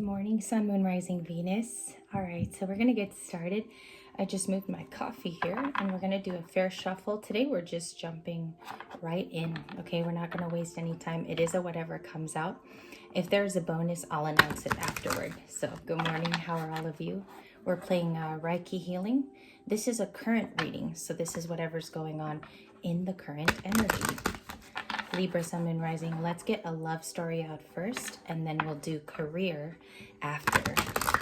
morning, Sun, Moon, Rising, Venus. All right, so we're going to get started. I just moved my coffee here and we're going to do a fair shuffle. Today we're just jumping right in, okay? We're not going to waste any time. It is a whatever comes out. If there's a bonus, I'll announce it afterward. So good morning. How are all of you? We're playing Reiki healing. This is a current reading, so this is whatever's going on in the current energy. Libra Sun Moon Rising, let's get a love story out first, and then we'll do career after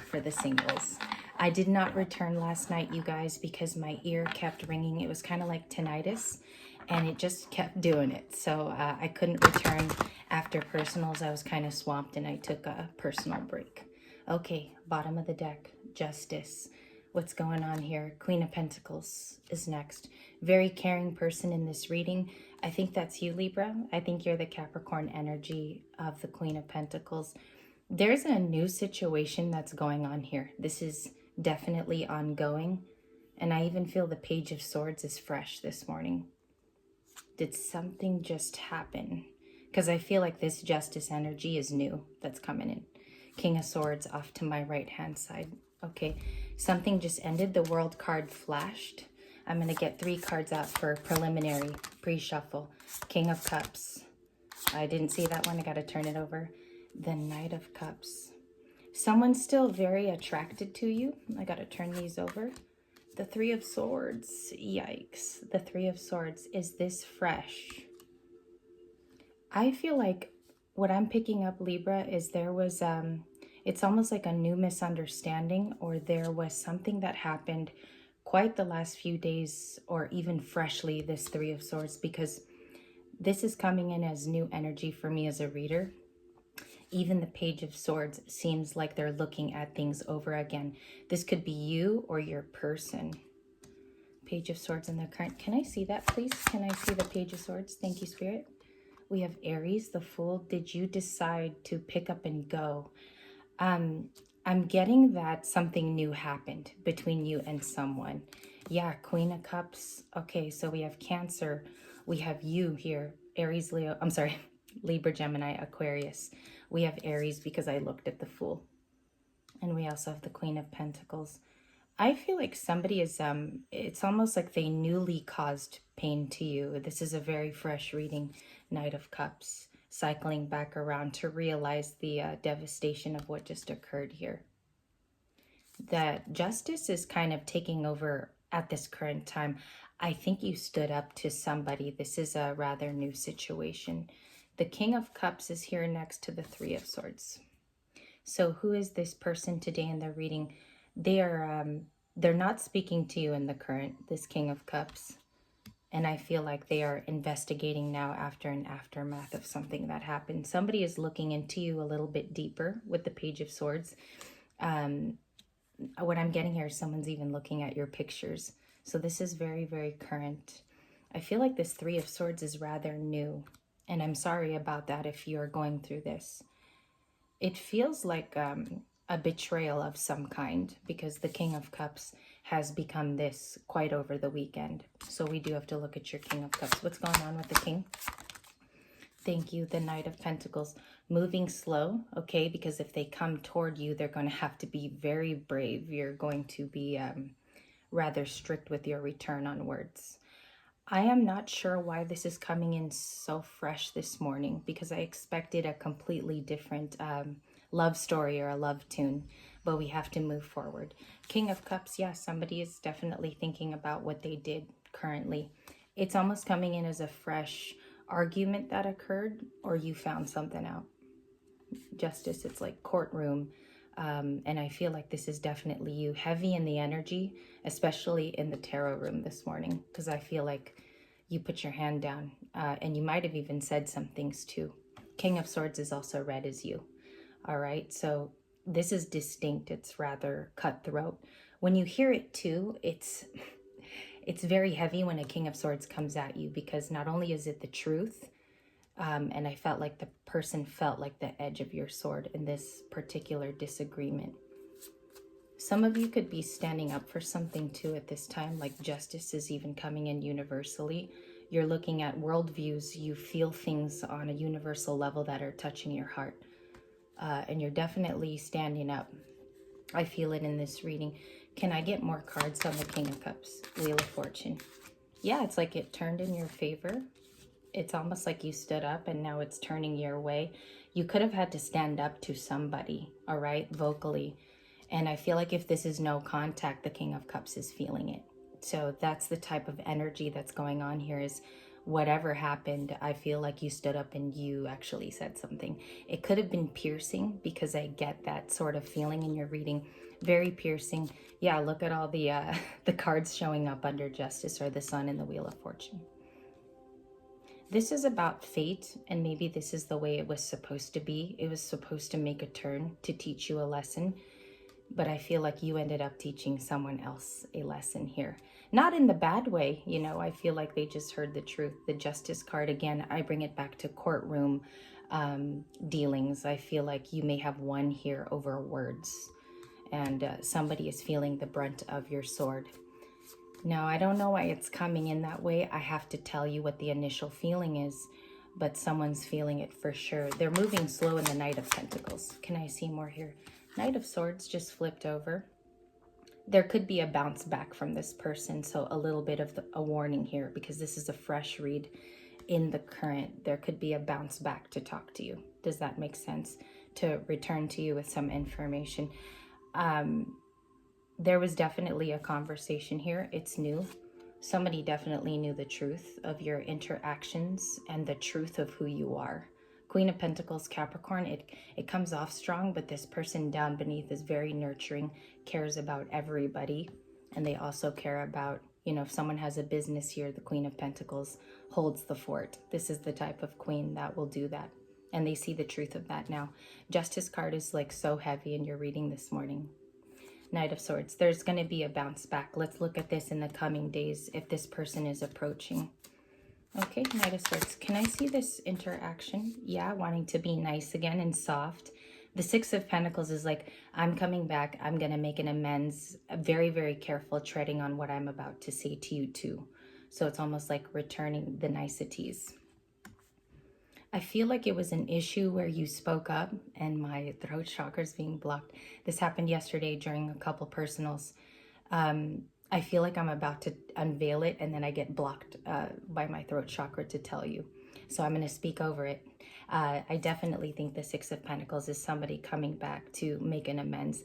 for the singles. I did not return last night, you guys, because my ear kept ringing. It was kind of like tinnitus, and it just kept doing it. So I couldn't return after personals. I was kind of swamped, and I took a personal break. Okay, bottom of the deck, Justice. What's going on here? Queen of Pentacles is next. Very caring person in this reading. I think that's you, Libra. I think you're the Capricorn energy of the Queen of Pentacles. There's a new situation that's going on here. This is definitely ongoing. And I even feel the Page of Swords is fresh this morning. Did something just happen? Because I feel like this Justice energy is new that's coming in. King of Swords off to my right-hand side. Okay, something just ended. The World card flashed. I'm going to get 3 cards out for preliminary pre-shuffle. King of Cups. I didn't see that one. I got to turn it over. The Knight of Cups. Someone's still very attracted to you. I got to turn these over. The 3 of Swords. Yikes. The 3 of Swords. Is this fresh? I feel like what I'm picking up, Libra, is there was... it's almost like a new misunderstanding, or there was something that happened quite the last few days, or even freshly, this 3 of Swords, because this is coming in as new energy for me as a reader. Even the Page of Swords seems like they're looking at things over again. This could be you or your person. Page of Swords in the current. Can I see that, please? Can I see the Page of Swords? Thank you, Spirit. We have Aries, the Fool. Did you decide to pick up and go? I'm getting that something new happened between you and someone. Yeah, Queen of Cups. Okay, so we have Cancer. We have you here. Aries, Leo. I'm sorry. Libra, Gemini, Aquarius. We have Aries because I looked at the Fool. And we also have the Queen of Pentacles. I feel like somebody is, it's almost like they newly caused pain to you. This is a very fresh reading. Knight of Cups. Cycling back around to realize the devastation of what just occurred here. That Justice is kind of taking over at this current time. I think you stood up to somebody. This is a rather new situation. The King of Cups is here next to the 3 of Swords. So who is this person today in the reading? They're not speaking to you in the current, this King of Cups. And I feel like they are investigating now after an aftermath of something that happened. Somebody is looking into you a little bit deeper with the Page of Swords. What I'm getting here is someone's even looking at your pictures. So this is very, very current. I feel like this 3 of Swords is rather new. And I'm sorry about that if you're going through this. It feels like a betrayal of some kind, because the King of Cups has become this quite over the weekend. So we do have to look at your King of Cups. What's going on with the King? Thank you. The Knight of Pentacles. Moving slow, okay? Because if they come toward you, they're going to have to be very brave. You're going to be rather strict with your return on words. I am not sure why this is coming in so fresh this morning, because I expected a completely different love story or a love tune, but we have to move forward. King of Cups, yeah, somebody is definitely thinking about what they did currently. It's almost coming in as a fresh argument that occurred, or you found something out. Justice, it's like courtroom. And I feel like this is definitely you. Heavy in the energy, especially in the tarot room this morning, because I feel like you put your hand down and you might have even said some things too. King of Swords is also red as you. All right, so this is distinct. It's rather cutthroat. When you hear it too, it's very heavy when a King of Swords comes at you, because not only is it the truth, and I felt like the person felt like the edge of your sword in this particular disagreement. Some of you could be standing up for something too at this time, like Justice is even coming in universally. You're looking at worldviews. You feel things on a universal level that are touching your heart. and you're definitely standing up. I feel it in this reading. Can I get more cards on the King of Cups? Wheel of Fortune. Yeah, it's like it turned in your favor. It's almost like you stood up and now it's turning your way. You could have had to stand up to somebody, all right, vocally. And I feel like if this is no contact, the King of Cups is feeling it. So that's the type of energy that's going on here, is whatever happened, I feel like you stood up and you actually said something. It could have been piercing, because I get that sort of feeling in your reading. Very piercing. Yeah, look at all the the cards showing up under Justice, or the Sun and the Wheel of Fortune. This is about fate, and maybe this is the way it was supposed to be. It was supposed to make a turn to teach you a lesson, but I feel like you ended up teaching someone else a lesson here. Not in the bad way, you know, I feel like they just heard the truth. The Justice card, again, I bring it back to courtroom dealings. I feel like you may have won here over words, and somebody is feeling the brunt of your sword. Now, I don't know why it's coming in that way. I have to tell you what the initial feeling is, but someone's feeling it for sure. They're moving slow in the Knight of Pentacles. Can I see more here? Knight of Swords just flipped over. There could be a bounce back from this person, so a little bit of a warning here, because this is a fresh read in the current. There could be a bounce back to talk to you. Does that make sense? To return to you with some information. There was definitely a conversation here. It's new. Somebody definitely knew the truth of your interactions and the truth of who you are. Queen of Pentacles, Capricorn, it comes off strong, but this person down beneath is very nurturing, cares about everybody, and they also care about, you know, if someone has a business here, the Queen of Pentacles holds the fort. This is the type of queen that will do that, and they see the truth of that now. Justice card is like so heavy in your reading this morning. Knight of Swords, there's going to be a bounce back. Let's look at this in the coming days if this person is approaching. Okay, Knight of Swords, can I see this interaction? Yeah, wanting to be nice again and soft. The Six of Pentacles is like, I'm coming back. I'm going to make an amends. Very, very careful treading on what I'm about to say to you too. So it's almost like returning the niceties. I feel like it was an issue where you spoke up, and my throat chakra is being blocked. This happened yesterday during a couple personals. I feel like I'm about to unveil it, and then I get blocked by my throat chakra to tell you. So I'm going to speak over it. I definitely think the Six of Pentacles is somebody coming back to make an amends.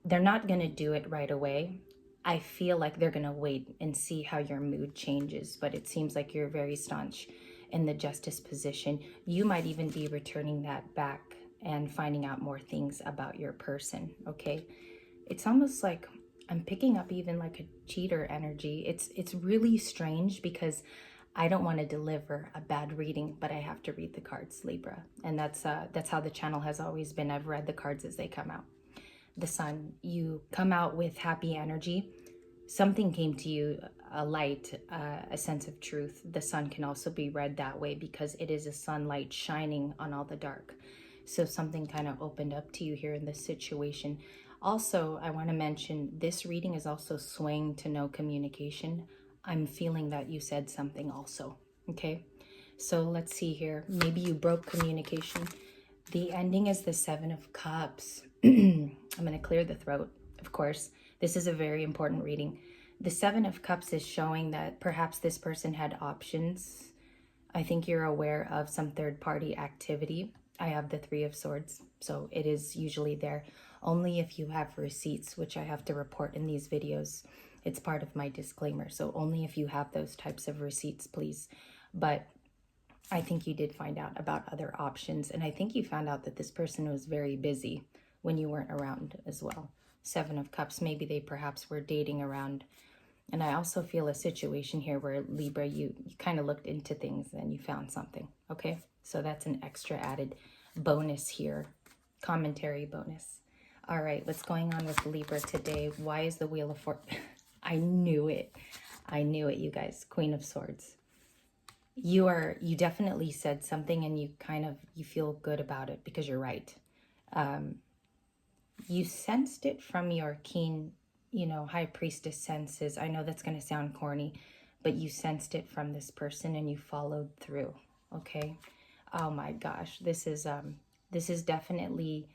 They're not going to do it right away. I feel like they're going to wait and see how your mood changes, but it seems like you're very staunch in the Justice position. You might even be returning that back and finding out more things about your person, okay? It's almost like I'm picking up even like a cheater energy. It's really strange, because I don't want to deliver a bad reading, but I have to read the cards, Libra. And that's how the channel has always been. I've read the cards as they come out. The Sun, you come out with happy energy. Something came to you, a light, a sense of truth. The Sun can also be read that way, because it is a sunlight shining on all the dark. So something kind of opened up to you here in this situation. Also, I want to mention this reading is also swaying to no communication. I'm feeling that you said something also, okay? So let's see here. Maybe you broke communication. The ending is the Seven of Cups. I'm going to clear the throat, of course. This is a very important reading. The Seven of Cups is showing that perhaps this person had options. I think you're aware of some third-party activity. I have the Three of Swords, so it is usually there. Only if you have receipts, which I have to report in these videos. It's part of my disclaimer, so only if you have those types of receipts, please. But I think you did find out about other options, and I think you found out that this person was very busy when you weren't around as well. Seven of Cups, maybe they perhaps were dating around. And I also feel a situation here where, Libra, you kind of looked into things and you found something, okay? So that's an extra added bonus here, commentary bonus. All right, what's going on with Libra today? Why is the Wheel of Fortune? I knew it. I knew it, you guys. Queen of Swords. You definitely said something, and you feel good about it because you're right. You sensed it from your keen, High Priestess senses. I know that's going to sound corny, but you sensed it from this person and you followed through, okay? Oh my gosh, this is This is definitely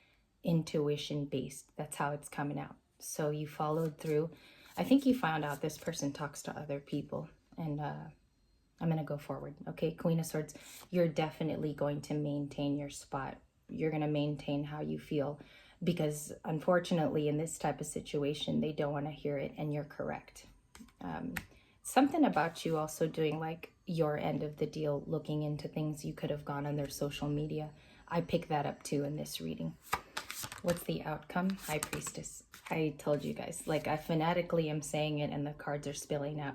intuition based. That's how it's coming out. So you followed through. I think you found out this person talks to other people, and I'm going to go forward. Okay, Queen of Swords, you're definitely going to maintain your spot. You're going to maintain how you feel, because unfortunately in this type of situation, they don't want to hear it, and you're correct. Something about you also doing like your end of the deal, looking into things you could have gone on their social media. I pick that up too in this reading. What's the outcome? High Priestess. I told you guys, like I fanatically am saying it and the cards are spilling out.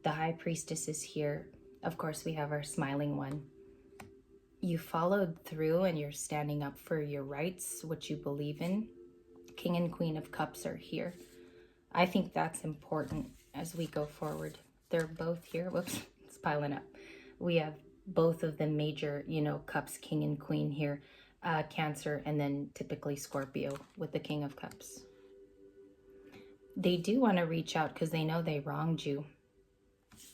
The High Priestess is here. Of course, we have our smiling one. You followed through and you're standing up for your rights, what you believe in. King and Queen of Cups are here. I think that's important as we go forward. They're both here. Whoops, it's piling up. We have both of the major, cups, King and Queen here. Cancer, and then typically Scorpio with the King of Cups. They do want to reach out because they know they wronged you,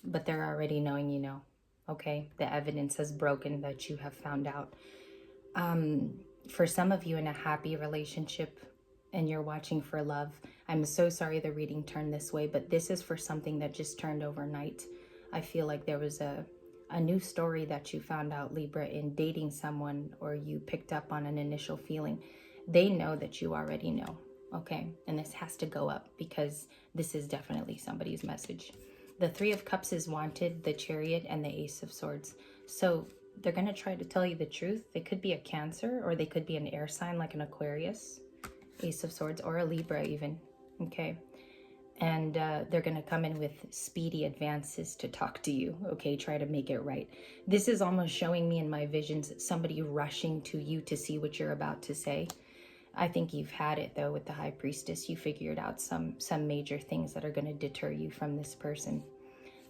but they're already knowing okay? The evidence has broken that you have found out. For some of you in a happy relationship and you're watching for love, I'm so sorry the reading turned this way, but this is for something that just turned overnight. I feel like there was a new story that you found out, Libra, in dating someone, or you picked up on an initial feeling. They know that you already know, okay? And this has to go up because this is definitely somebody's message. The Three of Cups is wanted, the Chariot, and the Ace of Swords. So they're going to try to tell you the truth. They could be a Cancer, or they could be an air sign like an Aquarius, Ace of Swords, or a Libra even, okay? And they're going to come in with speedy advances to talk to you, okay? Try to make it right. This is almost showing me in my visions somebody rushing to you to see what you're about to say. I think you've had it, though, with the High Priestess. You figured out some major things that are going to deter you from this person.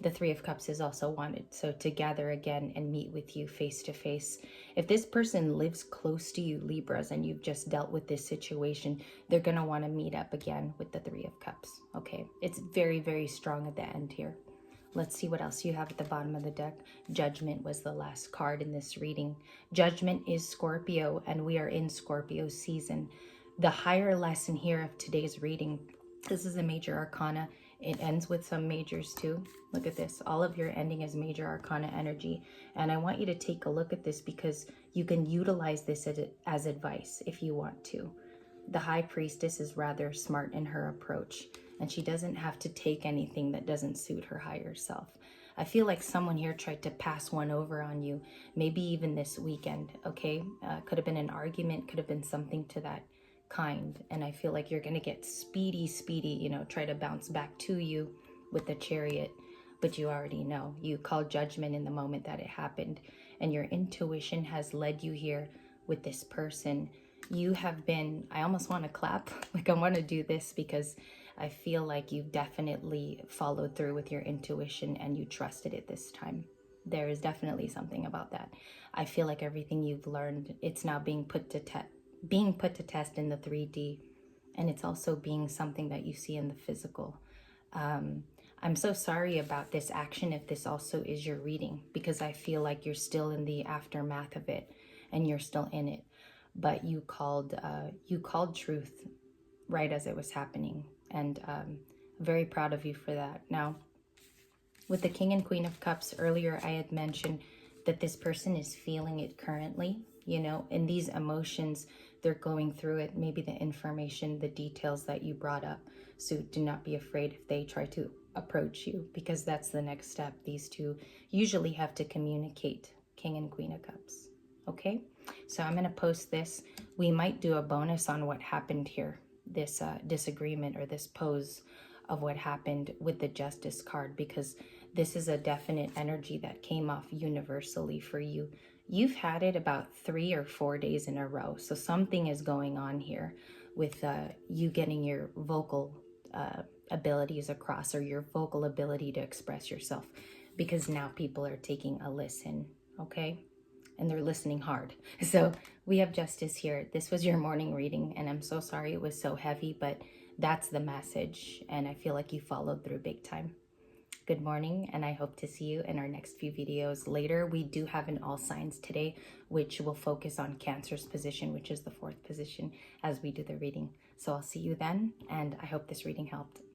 The Three of Cups is also wanted, so to gather again and meet with you face to face. If this person lives close to you, Libras, and you've just dealt with this situation, they're going to want to meet up again with the Three of Cups, okay? It's very, very strong at the end here. Let's see what else you have at the bottom of the deck. Judgment was the last card in this reading. Judgment is Scorpio, and we are in Scorpio season. The higher lesson here of today's reading, this is a major arcana. It ends with some majors too. Look at this. All of your ending is major arcana energy. And I want you to take a look at this because you can utilize this as advice if you want to. The High Priestess is rather smart in her approach, and she doesn't have to take anything that doesn't suit her higher self. I feel like someone here tried to pass one over on you, maybe even this weekend, okay? Could have been an argument, could have been something to that kind, and I feel like you're going to get speedy, try to bounce back to you with the Chariot, but you already know. You called judgment in the moment that it happened, and your intuition has led you here with this person. You have been, I almost want to clap, like I want to do this because I feel like you've definitely followed through with your intuition and you trusted it this time. There is definitely something about that. I feel like everything you've learned, it's now being put to test in the 3D, and it's also being something that you see in the physical. I'm so sorry about this action if this also is your reading, because I feel like you're still in the aftermath of it and you're still in it, but you called truth right as it was happening, and I'm very proud of you for that. Now, with the King and Queen of Cups, earlier I had mentioned that this person is feeling it currently, and these emotions, they're going through it, maybe the information, the details that you brought up. So do not be afraid if they try to approach you, because that's the next step. These two usually have to communicate, King and Queen of Cups, okay? So I'm going to post this. We might do a bonus on what happened here, this disagreement or this pose of what happened with the Justice card, because this is a definite energy that came off universally for you. You've had it about 3 or 4 days in a row. So something is going on here with you getting your vocal abilities across, or your vocal ability to express yourself, because now people are taking a listen, okay? And they're listening hard. So we have Justice here. This was your morning reading, and I'm so sorry it was so heavy, but that's the message, and I feel like you followed through big time. good morning, and I hope to see you in our next few videos later. We do have an all signs today, which will focus on Cancer's position, which is the 4th position, as we do the reading. So I'll see you then, and I hope this reading helped.